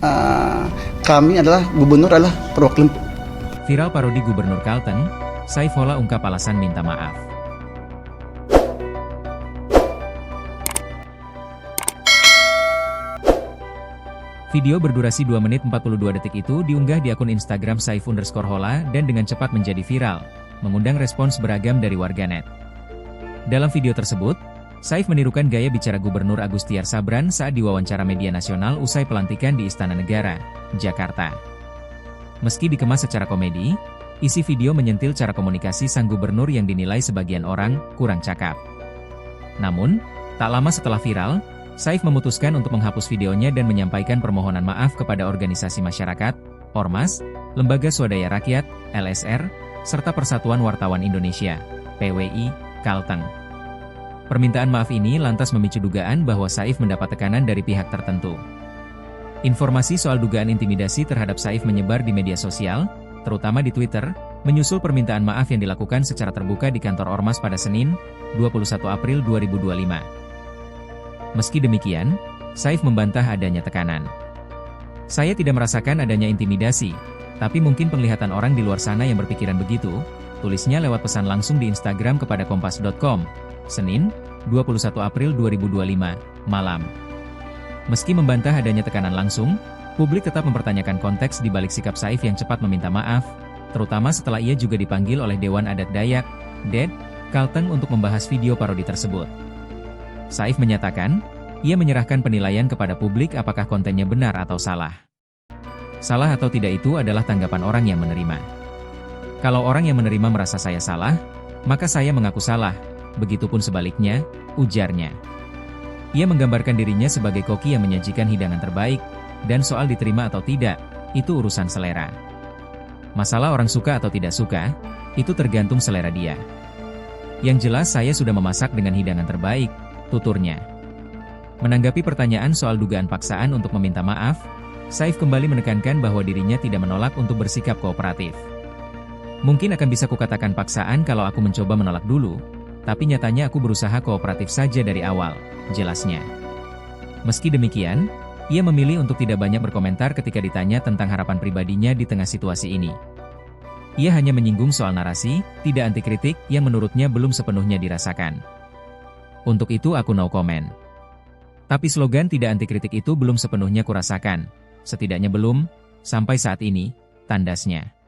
uh, kami adalah gubernur adalah perwakilan. Viral parodi Gubernur Kalteng, Saifullah ungkap alasan minta maaf. Video berdurasi 2 menit 42 detik itu diunggah di akun Instagram Saif_Hola dan dengan cepat menjadi viral, mengundang respons beragam dari warganet. Dalam video tersebut, Saif menirukan gaya bicara Gubernur Agustiar Sabran saat diwawancara media nasional usai pelantikan di Istana Negara, Jakarta. Meski dikemas secara komedi, isi video menyentil cara komunikasi sang gubernur yang dinilai sebagian orang kurang cakap. Namun, tak lama setelah viral, Saif memutuskan untuk menghapus videonya dan menyampaikan permohonan maaf kepada organisasi masyarakat, Ormas, Lembaga Swadaya Rakyat, LSR, serta Persatuan Wartawan Indonesia, PWI, Kalteng. Permintaan maaf ini lantas memicu dugaan bahwa Saif mendapat tekanan dari pihak tertentu. Informasi soal dugaan intimidasi terhadap Saif menyebar di media sosial, terutama di Twitter, menyusul permintaan maaf yang dilakukan secara terbuka di kantor Ormas pada Senin, 21 April 2025. Meski demikian, Saif membantah adanya tekanan. Saya tidak merasakan adanya intimidasi, tapi mungkin penglihatan orang di luar sana yang berpikiran begitu, tulisnya lewat pesan langsung di Instagram kepada kompas.com, Senin, 21 April 2025, malam. Meski membantah adanya tekanan langsung, publik tetap mempertanyakan konteks di balik sikap Saif yang cepat meminta maaf, terutama setelah ia juga dipanggil oleh Dewan Adat Dayak, DAD, Kalteng untuk membahas video parodi tersebut. Saif menyatakan, ia menyerahkan penilaian kepada publik apakah kontennya benar atau salah. Salah atau tidak itu adalah tanggapan orang yang menerima. Kalau orang yang menerima merasa saya salah, maka saya mengaku salah, begitupun sebaliknya, ujarnya. Ia menggambarkan dirinya sebagai koki yang menyajikan hidangan terbaik, dan soal diterima atau tidak, itu urusan selera. Masalah orang suka atau tidak suka, itu tergantung selera dia. Yang jelas saya sudah memasak dengan hidangan terbaik, tuturnya. Menanggapi pertanyaan soal dugaan paksaan untuk meminta maaf, Saif kembali menekankan bahwa dirinya tidak menolak untuk bersikap kooperatif. Mungkin akan bisa kukatakan paksaan kalau aku mencoba menolak dulu, tapi nyatanya aku berusaha kooperatif saja dari awal, jelasnya. Meski demikian, ia memilih untuk tidak banyak berkomentar ketika ditanya tentang harapan pribadinya di tengah situasi ini. Ia hanya menyinggung soal narasi, tidak anti kritik, yang menurutnya belum sepenuhnya dirasakan. Untuk itu aku no comment. Tapi slogan tidak anti kritik itu belum sepenuhnya kurasakan. Setidaknya belum, sampai saat ini, tandasnya.